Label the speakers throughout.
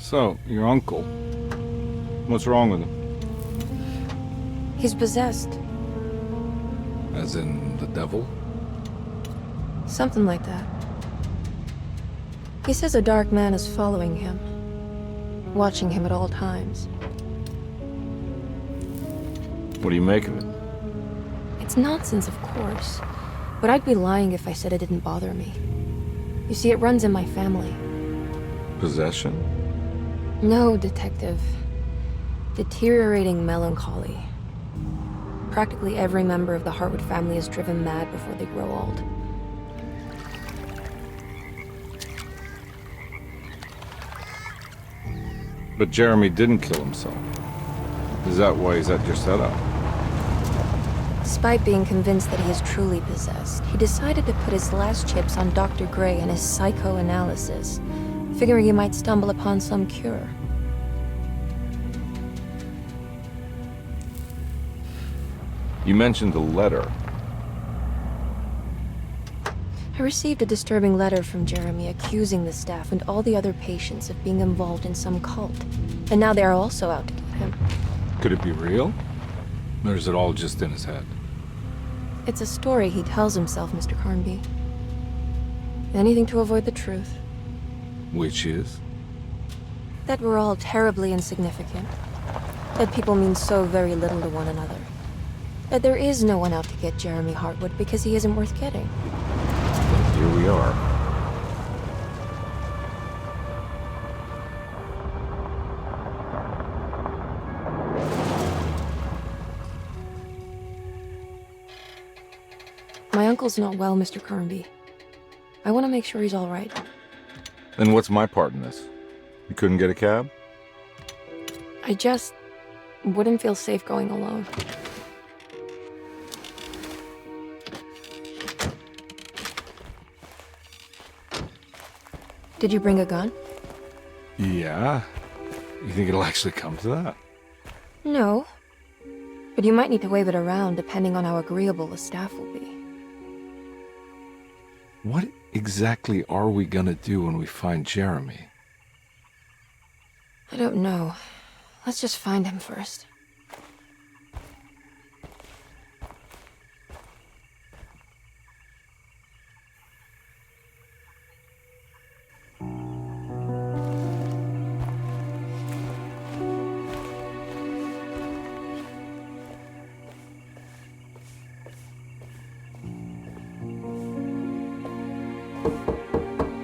Speaker 1: So, your uncle. What's wrong with him?
Speaker 2: He's possessed.
Speaker 1: As in the devil?
Speaker 2: Something like that. He says a dark man is following him, watching him at all times.
Speaker 1: What do you make of it?
Speaker 2: It's nonsense, of course, but I'd be lying if I said it didn't bother me. You see, it runs in my family.
Speaker 1: Possession?
Speaker 2: No, Detective. Deteriorating melancholy. Practically every member of the Hartwood family is driven mad before they grow old.
Speaker 1: But Jeremy didn't kill himself. Is that why he's at your setup?
Speaker 2: Despite being convinced that he is truly possessed, he decided to put his last chips on Dr. Gray and his psychoanalysis, figuring he might stumble upon some cure.
Speaker 1: You mentioned a letter.
Speaker 2: I received a disturbing letter from Jeremy accusing the staff and all the other patients of being involved in some cult. And now they are also out to get him.
Speaker 1: Could it be real? Or is it all just in his head?
Speaker 2: It's a story he tells himself, Mr. Carnby. Anything to avoid the truth.
Speaker 1: Which is?
Speaker 2: That we're all terribly insignificant. That people mean so very little to one another. That there is no one out to get Jeremy Hartwood because he isn't worth getting.
Speaker 1: And here we are.
Speaker 2: My uncle's not well, Mr. Carnby. I want to make sure he's all right.
Speaker 1: Then what's my part in this? You couldn't get a cab?
Speaker 2: I just wouldn't feel safe going alone. Did you bring a gun?
Speaker 1: Yeah. You think it'll actually come to that?
Speaker 2: No. But you might need to wave it around depending on how agreeable the staff will be.
Speaker 1: What exactly are we gonna do when we find Jeremy?
Speaker 2: I don't know. Let's just find him first.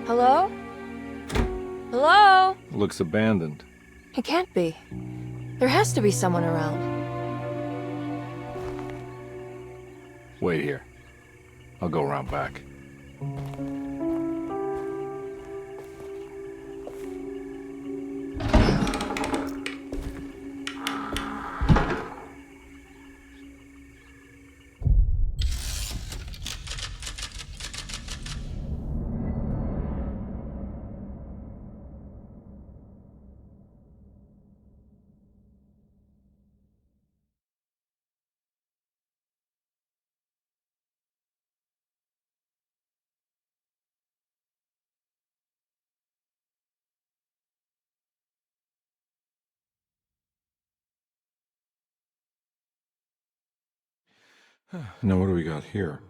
Speaker 2: Hello? Hello?
Speaker 1: Looks abandoned.
Speaker 2: It can't be. There has to be someone around.
Speaker 1: Wait here. I'll go around back. Now what do we got here?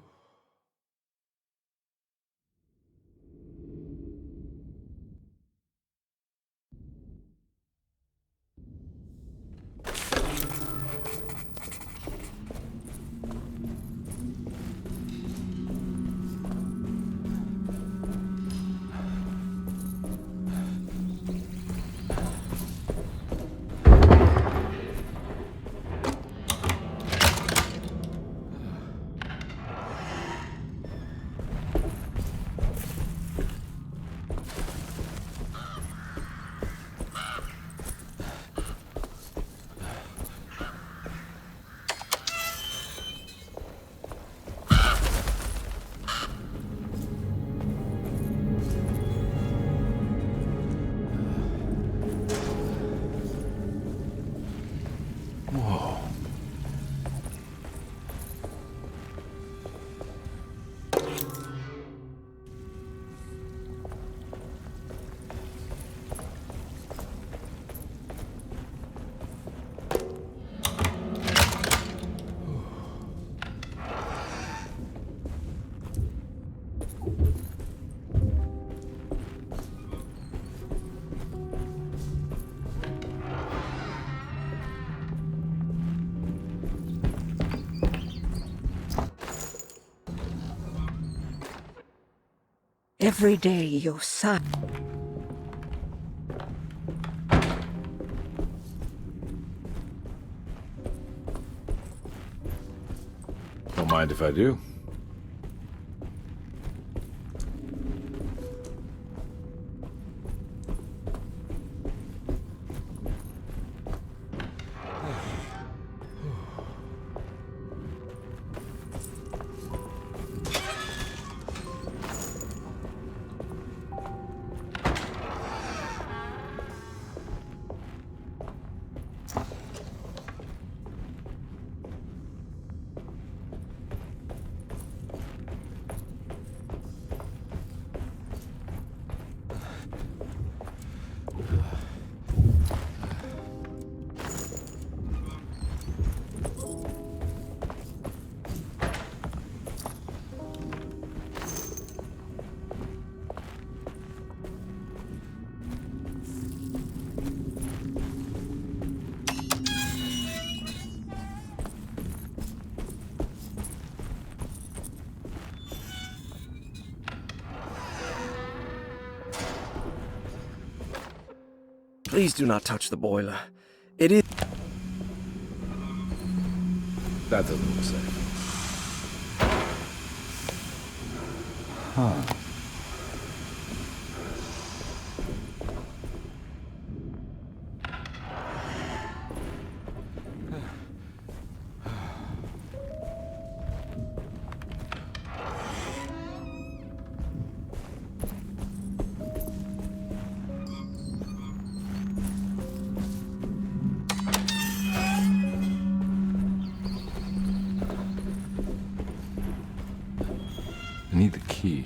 Speaker 3: Every day your son...
Speaker 1: Don't mind if I do.
Speaker 4: Please do not touch the boiler. It is...
Speaker 1: That doesn't look safe. Huh. I need the key.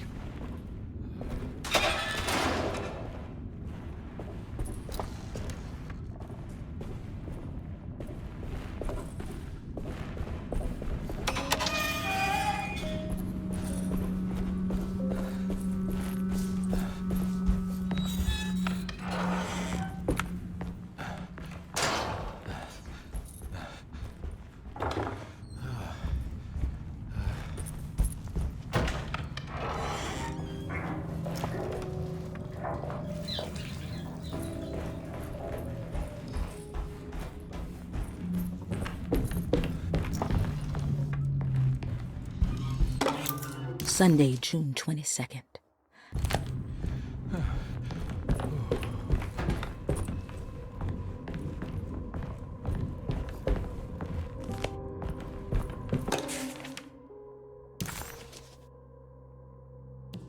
Speaker 3: Sunday, June 22nd.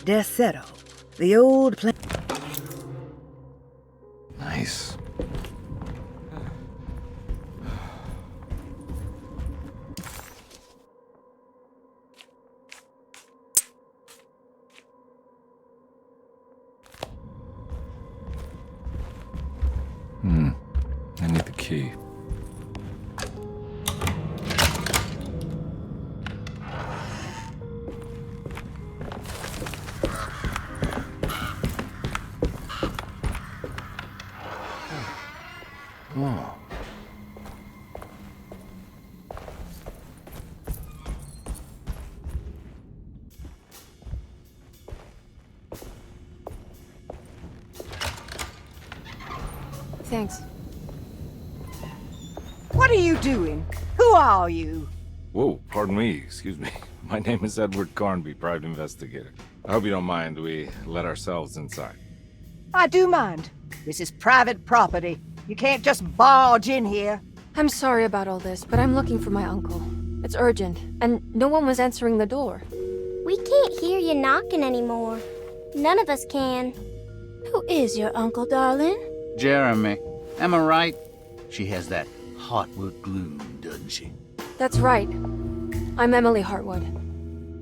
Speaker 3: Desero, the old plan.
Speaker 1: Nice. I need the key. Oh.
Speaker 2: Thanks.
Speaker 5: What are you doing? Who are you?
Speaker 1: Whoa, pardon me, excuse me. My name is Edward Carnby, private investigator. I hope you don't mind we let ourselves inside.
Speaker 5: I do mind. This is private property. You can't just barge in here.
Speaker 2: I'm sorry about all this, but I'm looking for my uncle. It's urgent, and no one was answering the door.
Speaker 6: We can't hear you knocking anymore. None of us can.
Speaker 7: Who is your uncle, darling?
Speaker 8: Jeremy. Am I right? She has that Heartwood gloom, doesn't she?
Speaker 2: That's right. I'm Emily Hartwood.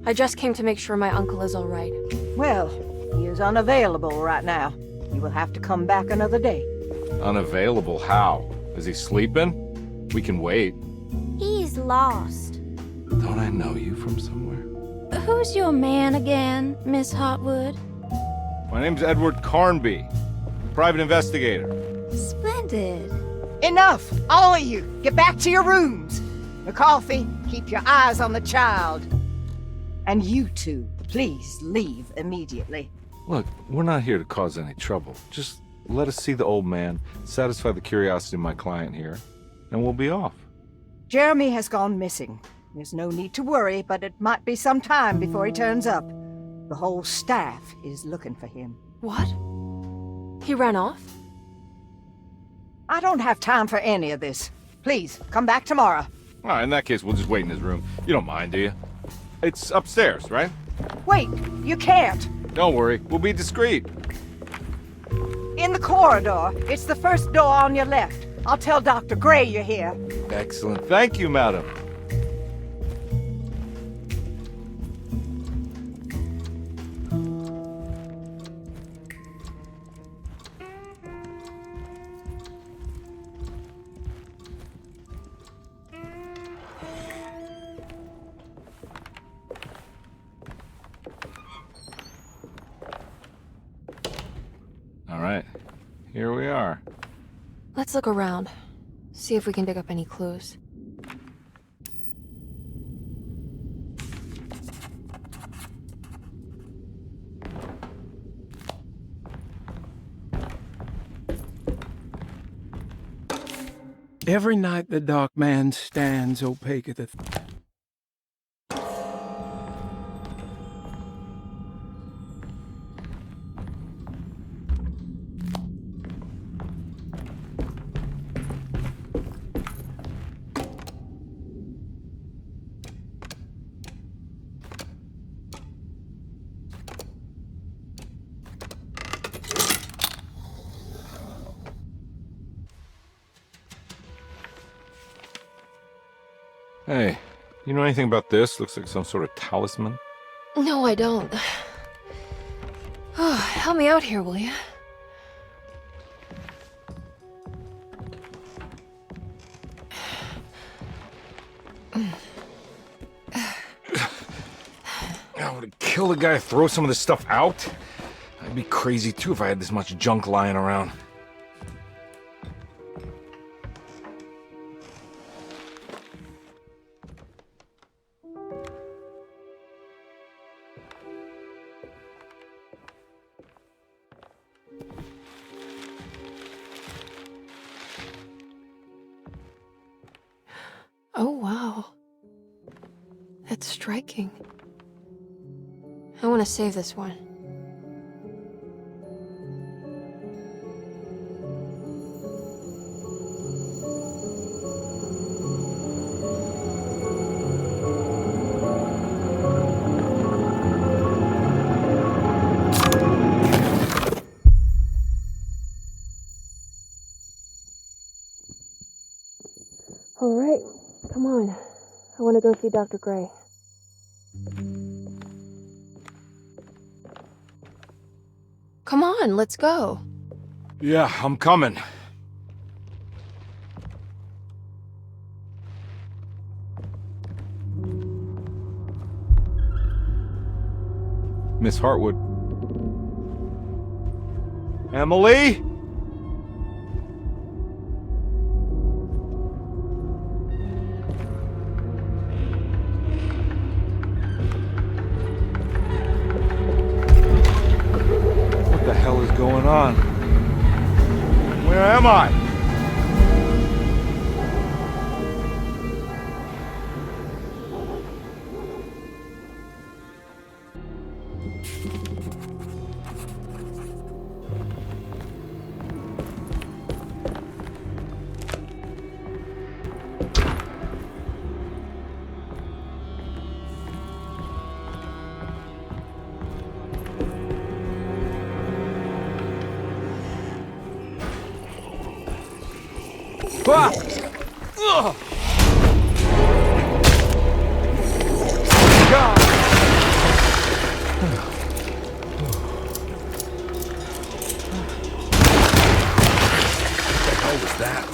Speaker 2: I just came to make sure my uncle is all right.
Speaker 5: Well, he is unavailable right now. You will have to come back another day.
Speaker 1: Unavailable how? Is he sleeping? We can wait.
Speaker 6: He's lost.
Speaker 1: Don't I know you from somewhere?
Speaker 7: Who's your man again, Miss Hartwood?
Speaker 1: My name's Edward Carnby, private investigator.
Speaker 7: Splendid.
Speaker 5: Enough! All of you! Get back to your rooms! McCarthy, keep your eyes on the child. And you two, please leave immediately.
Speaker 1: Look, we're not here to cause any trouble. Just let us see the old man, satisfy the curiosity of my client here, and we'll be off.
Speaker 5: Jeremy has gone missing. There's no need to worry, but it might be some time before he turns up. The whole staff is looking for him.
Speaker 2: What? He ran off?
Speaker 5: I don't have time for any of this. Please, come back tomorrow.
Speaker 1: All right, in that case, we'll just wait in his room. You don't mind, do you? It's upstairs, right?
Speaker 5: Wait, you can't.
Speaker 1: Don't worry, we'll be discreet.
Speaker 5: In the corridor. It's the first door on your left. I'll tell Dr. Gray you're here.
Speaker 1: Excellent. Thank you, madam. All right, here we are.
Speaker 2: Let's look around. See if we can dig up any clues.
Speaker 9: Every night the dark man stands opaque at the...
Speaker 1: Hey, you know anything about this? Looks like some sort of talisman.
Speaker 2: No, I don't. Oh, help me out here, will you?
Speaker 1: I would kill the guy to throw some of this stuff out. I'd be crazy too if I had this much junk lying around.
Speaker 2: Oh, wow. That's striking. I want to save this one. All right, come on. I want to go see Dr. Gray. Come on, let's go.
Speaker 1: Yeah, I'm coming. Miss Hartwood. Emily? What the hell is going on? Where am I? Ah! Ugh! God! What the hell was that?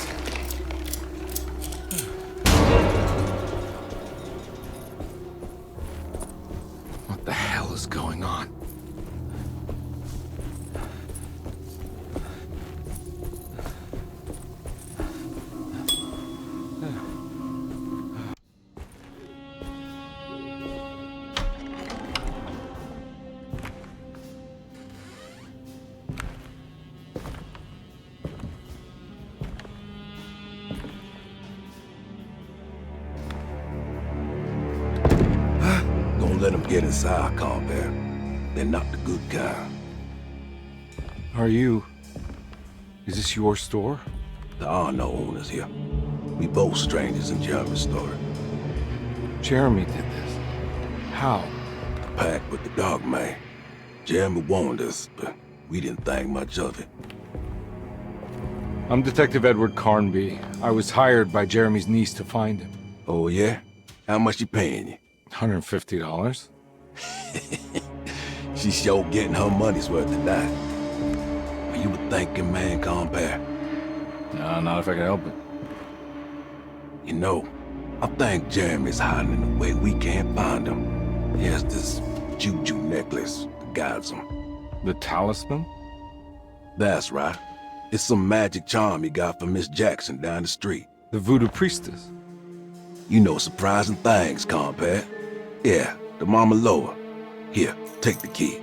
Speaker 1: What the hell is going on?
Speaker 10: get inside, compare. They're not the good kind.
Speaker 1: Are you... Is this your store?
Speaker 10: There are no owners here. We both strangers in Jeremy's story.
Speaker 1: Jeremy did this. How?
Speaker 10: Pact with the dog man. Jeremy warned us, but we didn't think much of it.
Speaker 1: I'm Detective Edward Carnby. I was hired by Jeremy's niece to find him.
Speaker 10: Oh, yeah? How much she paying you?
Speaker 1: $150.
Speaker 10: She's sure getting her money's worth tonight. Are you a thinking man, compare?
Speaker 1: No, not if I can help it.
Speaker 10: You know, I think Jeremy's hiding in a way we can't find him. He has this juju necklace that guides him.
Speaker 1: The talisman?
Speaker 10: That's right. It's some magic charm he got from Miss Jackson down the street.
Speaker 1: The voodoo priestess?
Speaker 10: You know surprising things, compare. Yeah, the Mama Loa. Here, take the key.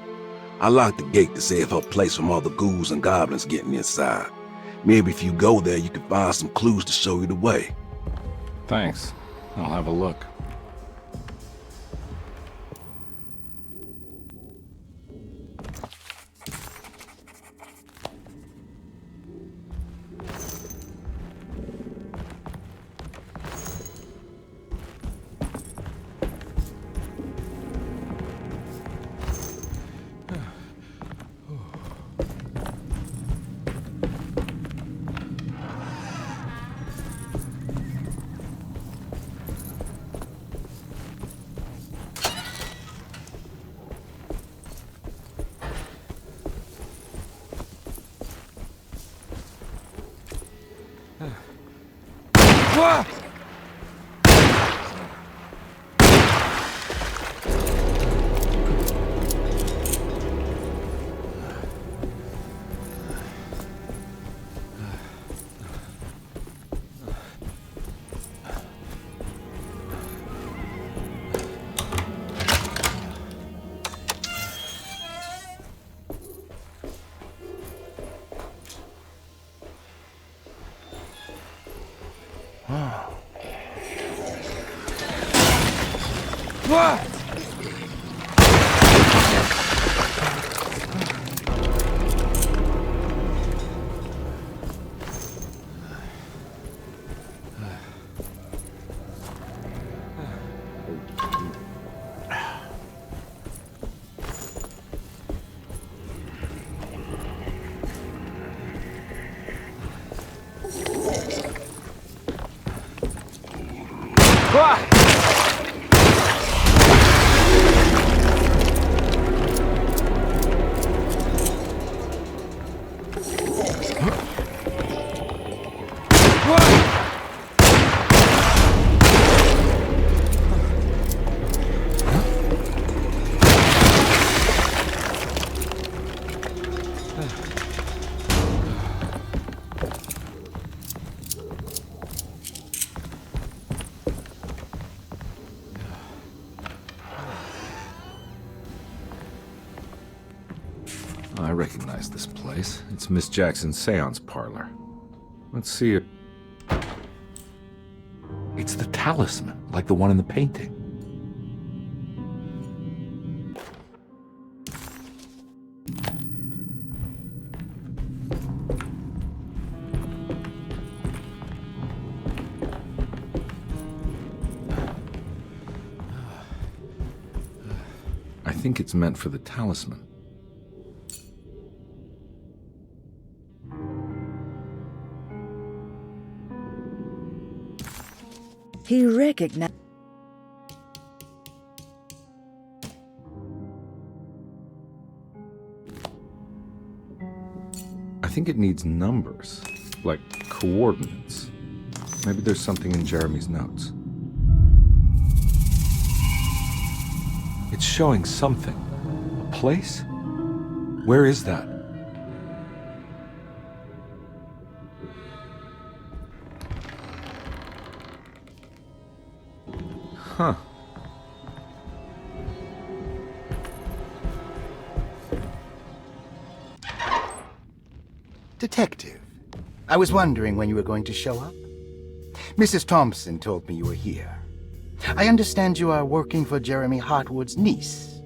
Speaker 10: I locked the gate to save her place from all the ghouls and goblins getting inside. Maybe if you go there, you can find some clues to show you the way.
Speaker 1: Thanks. I'll have a look. I recognize this place. It's Miss Jackson's seance parlor. Let's see it. It's the talisman, like the one in the painting. I think it's meant for the talisman.
Speaker 3: He recognized.
Speaker 1: I think it needs numbers, like coordinates. Maybe there's something in Jeremy's notes. It's showing something. A place? Where is that? Huh.
Speaker 11: Detective, I was wondering when you were going to show up. Mrs. Thompson told me you were here.
Speaker 8: I understand you are working for Jeremy Hartwood's niece.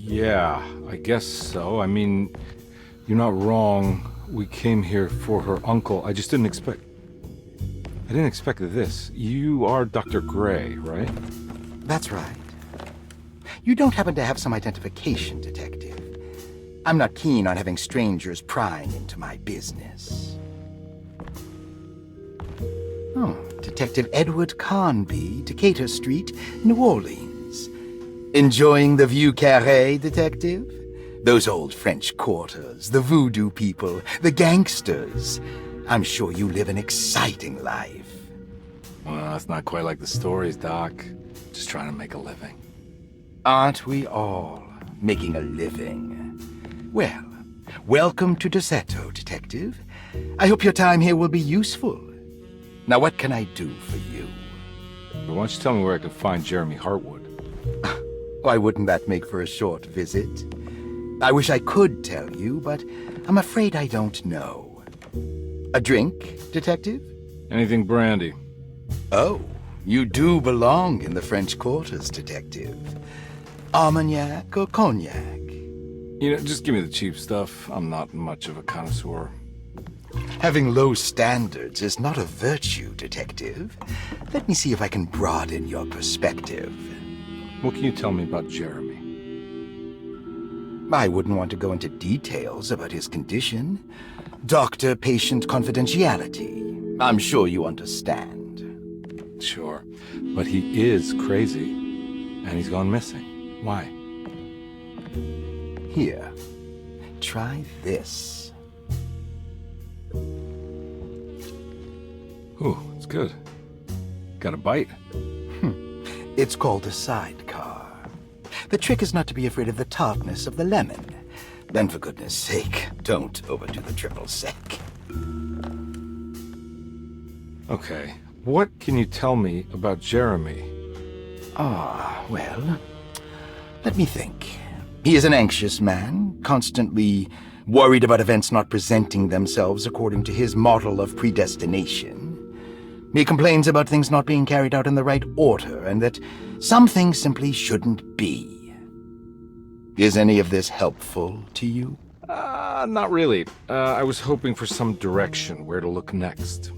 Speaker 1: Yeah, I guess so. I mean, you're not wrong. We came here for her uncle. I just didn't expect... I didn't expect this. You are Dr. Gray, right?
Speaker 8: That's right. You don't happen to have some identification, Detective. I'm not keen on having strangers prying into my business. Oh, Detective Edward Carnby, Decatur Street, New Orleans. Enjoying the Vieux Carré, Detective? Those old French quarters, the voodoo people, the gangsters. I'm sure you live an exciting life.
Speaker 1: Well, it's not quite like the stories, Doc. Just trying to make a living.
Speaker 8: Aren't we all making a living? Well, welcome to Deseto, Detective. I hope your time here will be useful. Now, what can I do for you?
Speaker 1: But why don't you tell me where I can find Jeremy Hartwood?
Speaker 8: Why wouldn't that make for a short visit? I wish I could tell you, but I'm afraid I don't know. A drink, Detective?
Speaker 1: Anything brandy.
Speaker 8: Oh, you do belong in the French quarters, Detective. Armagnac or cognac?
Speaker 1: You know, just give me the cheap stuff. I'm not much of a connoisseur.
Speaker 8: Having low standards is not a virtue, Detective. Let me see if I can broaden your perspective.
Speaker 1: What can you tell me about Jeremy?
Speaker 8: I wouldn't want to go into details about his condition. Doctor-patient confidentiality. I'm sure you understand.
Speaker 1: Sure, but he is crazy, and he's gone missing. Why?
Speaker 8: Here, try this.
Speaker 1: Ooh, it's good. Got a bite?
Speaker 8: It's called a sidecar. The trick is not to be afraid of the tartness of the lemon. Then, for goodness sake, don't overdo the triple sec.
Speaker 1: Okay, what can you tell me about Jeremy?
Speaker 8: Well, let me think. He is an anxious man, constantly worried about events not presenting themselves according to his model of predestination. He complains about things not being carried out in the right order, and that some things simply shouldn't be. Is any of this helpful to you?
Speaker 1: Not really. I was hoping for some direction where to look next.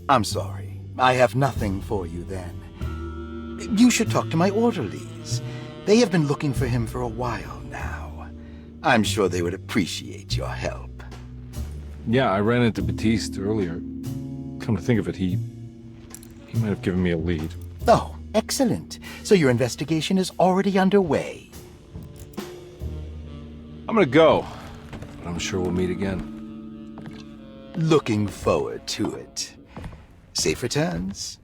Speaker 8: I'm sorry. I have nothing for you then. You should talk to my orderlies. They have been looking for him for a while now. I'm sure they would appreciate your help.
Speaker 1: Yeah, I ran into Batiste earlier. Come to think of it, he might have given me a lead.
Speaker 8: Oh, excellent. So your investigation is already underway.
Speaker 1: I'm gonna go, but I'm sure we'll meet again.
Speaker 8: Looking forward to it. Safe returns.